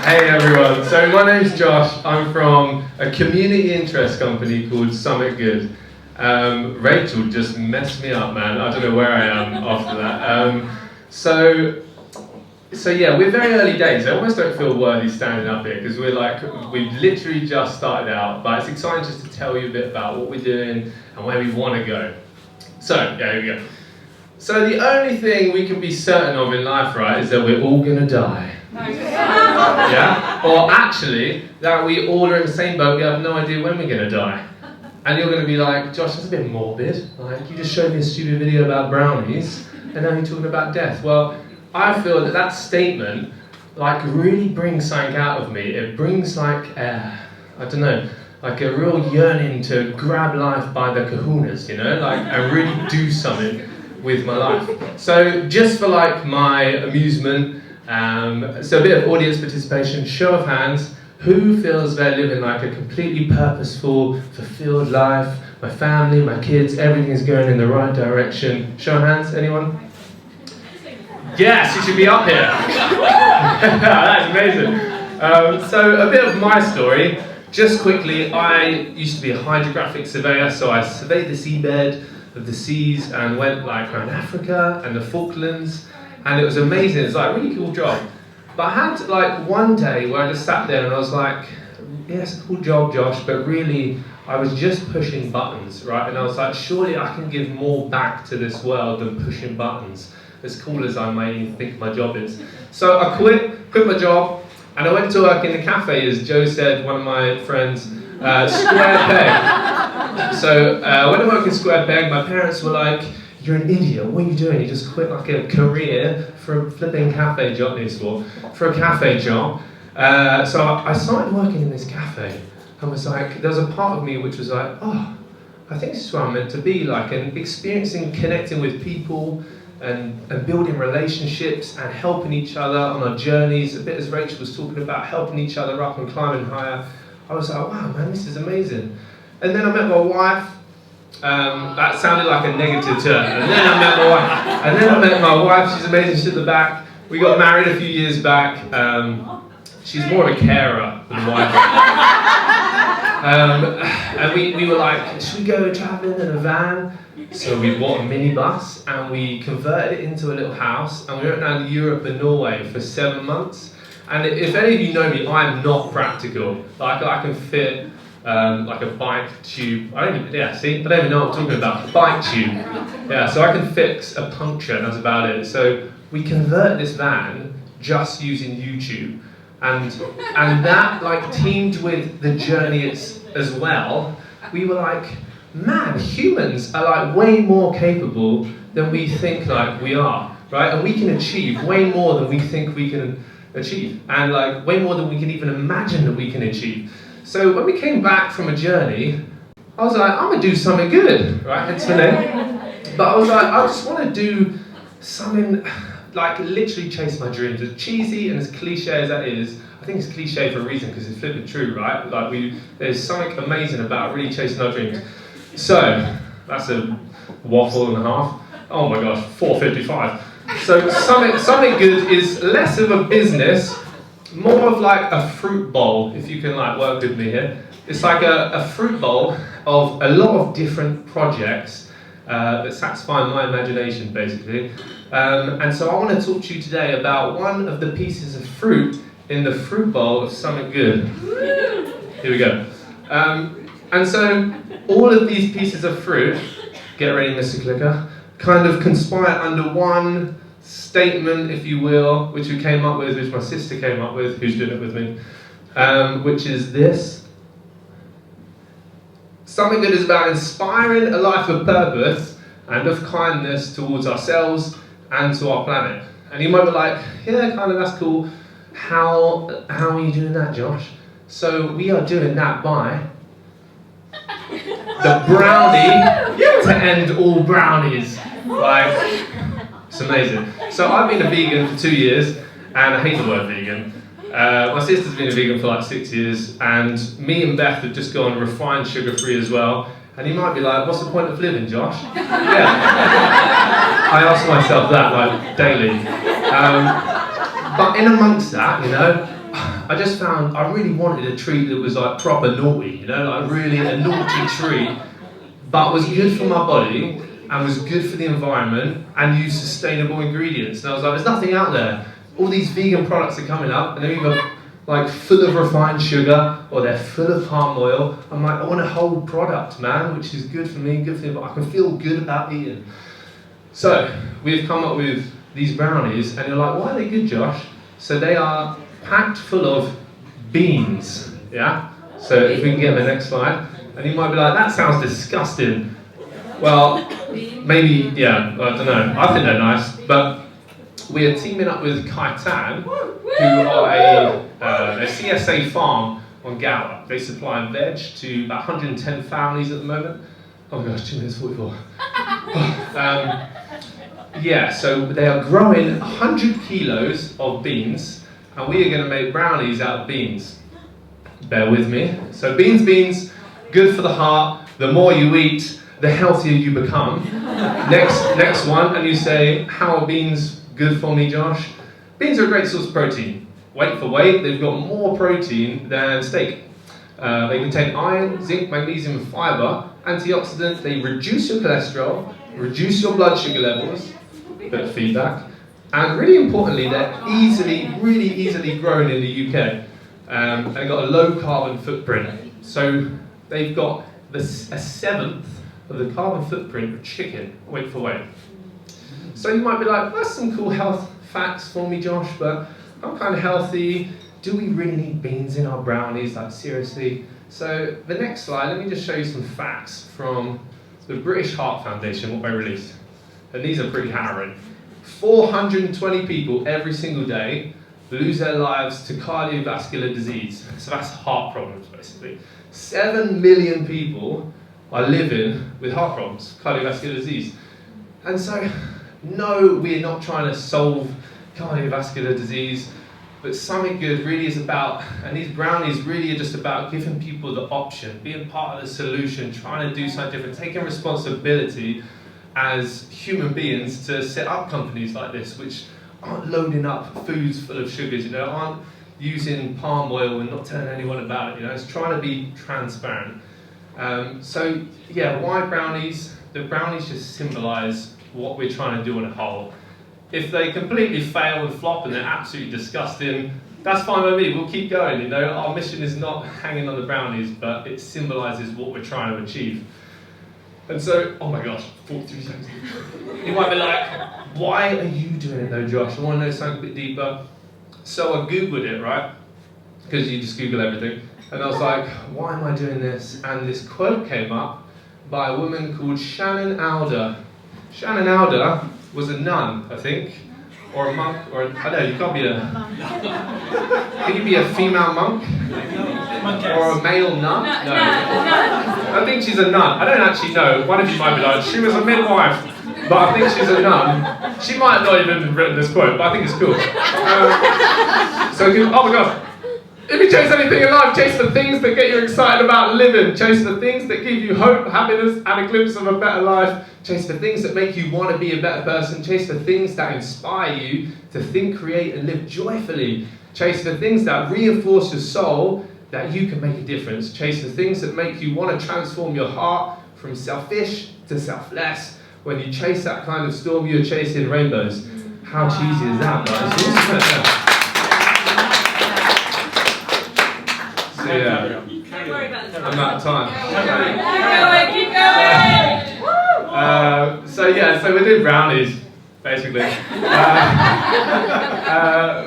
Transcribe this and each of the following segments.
Hey everyone, so my name's Josh. I'm from a community interest company called Summit Good. Rachel just messed me up, man. I don't know where I am after that. So yeah, we're very early days. I almost don't feel worthy standing up here because we've literally just started out, but it's exciting just to tell you a bit about what we're doing and where we want to go. So, yeah, here we go. So the only thing we can be certain of in life, right, is that we're all gonna die. Yeah? Or actually, that we all are in the same boat, we have no idea when we're gonna die. And you're gonna be like, Josh, that's a bit morbid. Like, you just showed me a stupid video about brownies, and now you're talking about death. Well, I feel that that statement, like, really brings something out of me. It brings, like, I don't know, like a real yearning to grab life by the kahunas, you know? Like, and really do something with my life. So, just for, like, my amusement, so a bit of audience participation, show of hands, who feels they're living like a completely purposeful, fulfilled life? My family, my kids, everything's going in the right direction. Show of hands, anyone? Yes, you should be up here. That's amazing. So a bit of my story, just quickly, I used to be a hydrographic surveyor, so I surveyed the seabed of the seas and went like around Africa and the Falklands. And it was amazing, it's like a really cool job. But I had like one day where I just sat there and I was like, yes, cool job, Josh, but really I was just pushing buttons, right? And I was like, surely I can give more back to this world than pushing buttons, as cool as I may think my job is. So I quit my job, and I went to work in the cafe, as Joe said, one of my friends, Square Peg. So I went to work in Square Peg, my parents were like, you're an idiot, what are you doing? You just quit like a career for a flipping cafe job, for a cafe job. So I started working in this cafe and was like, there was a part of me which was like, oh, I think this is where I'm meant to be, like, and experiencing, connecting with people and building relationships and helping each other on our journeys, a bit as Rachel was talking about, helping each other up and climbing higher. I was like, wow, man, this is amazing. And then I met my wife. That sounded like a negative turn. And then I met my wife. She's amazing. She's at the back. We got married a few years back. She's more of a carer than a wife. And we were like, should we go traveling in a van? So we bought a minibus and we converted it into a little house, and we went down to Europe and Norway for 7 months. And if any of you know me, I'm not practical. Like, I can fit like a bike tube. I don't even know what I'm talking about. Bike tube. Yeah, so I can fix a puncture, and that's about it. So we converted this van just using YouTube, and that like teamed with the journey as well. We were like, man, humans are like way more capable than we think like we are, right? And we can achieve way more than we think we can achieve, and like way more than we can even imagine that we can achieve. So when we came back from a journey, I was like, I'm gonna do something good, right? Hence the name. But I was like, I just want to do something, like literally chase my dreams. As cheesy and as cliche as that is, I think it's cliche for a reason because it's flipping true, right? Like there's something amazing about really chasing our dreams. So that's a waffle and a half. Oh my gosh, 4:55. So something good is less of a business, more of like a fruit bowl, if you can like work with me here. It's like a fruit bowl of a lot of different projects that satisfy my imagination, basically. And so I want to talk to you today about one of the pieces of fruit in the fruit bowl of something good. Here we go. And so all of these pieces of fruit, get ready, Mr. Clicker, kind of conspire under one statement, if you will, which we came up with, which my sister came up with, who's doing it with me, which is this. Something good is about inspiring a life of purpose and of kindness towards ourselves and to our planet. And you might be like, yeah, kind of, that's cool. How are you doing that, Josh? So we are doing that by the brownie to end all brownies. Like, it's amazing. So I've been a vegan for 2 years, and I hate the word vegan. My sister's been a vegan for like 6 years, and me and Beth have just gone refined sugar-free as well. And you might be like, what's the point of living, Josh? Yeah. I ask myself that like daily. But in amongst that, you know, I just found I really wanted a treat that was like proper naughty, you know, like really a naughty treat, but was good for my body and was good for the environment and used sustainable ingredients. And I was like, there's nothing out there. All these vegan products are coming up and they're either like full of refined sugar or they're full of palm oil. I'm like, I want a whole product, man, which is good for me, good for the environment. I can feel good about eating. So we've come up with these brownies and you're like, why are they good, Josh? So they are packed full of beans, yeah? So if we can get the next slide. And you might be like, that sounds disgusting. Well, maybe, yeah, I don't know. I think they're nice, but we are teaming up with Kaitan, who are a CSA farm on Gower. They supply veg to about 110 families at the moment. Oh my gosh, 2 minutes 44. Yeah, so they are growing 100 kilos of beans, and we are going to make brownies out of beans. Bear with me. So beans, good for the heart. The more you eat, the healthier you become. Next one, and you say, how are beans good for me, Josh? Beans are a great source of protein. Weight for weight, they've got more protein than steak. They contain iron, zinc, magnesium, and fibre. Antioxidants, they reduce your cholesterol, reduce your blood sugar levels, bit of feedback, and really importantly, they're really easily grown in the UK, and they've got a low carbon footprint. So they've got a seventh of the carbon footprint of chicken, weight for weight. So you might be like, that's some cool health facts for me, Josh, but I'm kind of healthy. Do we really need beans in our brownies? Like, seriously? So the next slide, let me just show you some facts from the British Heart Foundation, what they released. And these are pretty harrowing. 420 people every single day lose their lives to cardiovascular disease. So that's heart problems, basically. 7 million people are living with heart problems, cardiovascular disease. And so, no, we're not trying to solve cardiovascular disease, but something good really is about, and these brownies really are just about giving people the option, being part of the solution, trying to do something different, taking responsibility as human beings to set up companies like this, which aren't loading up foods full of sugars, you know, aren't using palm oil and not telling anyone about it, you know, it's trying to be transparent. So yeah, why brownies? The brownies just symbolise what we're trying to do on a whole. If they completely fail and flop and they're absolutely disgusting, that's fine by me, we'll keep going, you know, our mission is not hanging on the brownies, but it symbolises what we're trying to achieve. And so, oh my gosh, 43 seconds. You might be like, why are you doing it though, Josh? I want to know something a bit deeper. So I Googled it, right? Because you just Google everything. And I was like, why am I doing this? And this quote came up by a woman called Shannon Alder. Shannon Alder was a nun, I think, or a monk, or I don't know, you can't be a... Can you be a female monk? Or a male nun? No. I think she's a nun. I don't actually know. One of you might be like, she was a midwife, but I think she's a nun. She might have not even written this quote, but I think it's cool. Oh my gosh. If you chase anything in life, chase the things that get you excited about living. Chase the things that give you hope, happiness, and a glimpse of a better life. Chase the things that make you want to be a better person. Chase the things that inspire you to think, create, and live joyfully. Chase the things that reinforce your soul that you can make a difference. Chase the things that make you want to transform your heart from selfish to selfless. When you chase that kind of storm, you're chasing rainbows. How cheesy is that, guys? So yeah, Don't worry about the time. I'm out of time. Keep going. So yeah, so we're doing brownies, basically.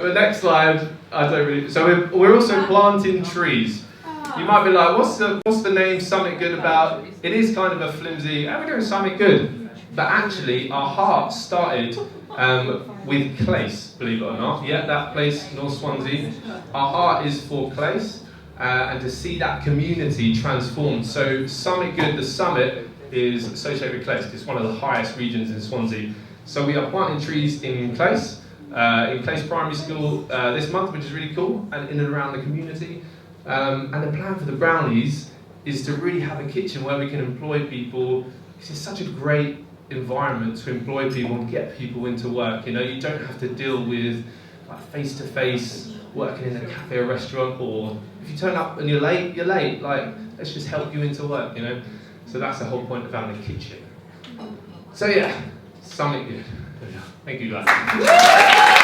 The next slide, I don't really. So we're also planting trees. You might be like, what's the name Something Good about? It is kind of a flimsy, we're doing something good. But actually, our heart started with Clace, believe it or not. Yeah, that place, North Swansea. Our heart is for Clace, and to see that community transformed. So Something Good, the summit, is associated with Clace. It's one of the highest regions in Swansea. So we are planting trees in Clace Primary School this month, which is really cool, and in and around the community. And the plan for the brownies is to really have a kitchen where we can employ people. It's such a great environment to employ people and get people into work. You know, you don't have to deal with like face-to-face working in a cafe or restaurant, or if you turn up and you're late, you're late. Like, let's just help you into work, you know. So that's the whole point of having a kitchen. So yeah, something good. Thank you guys.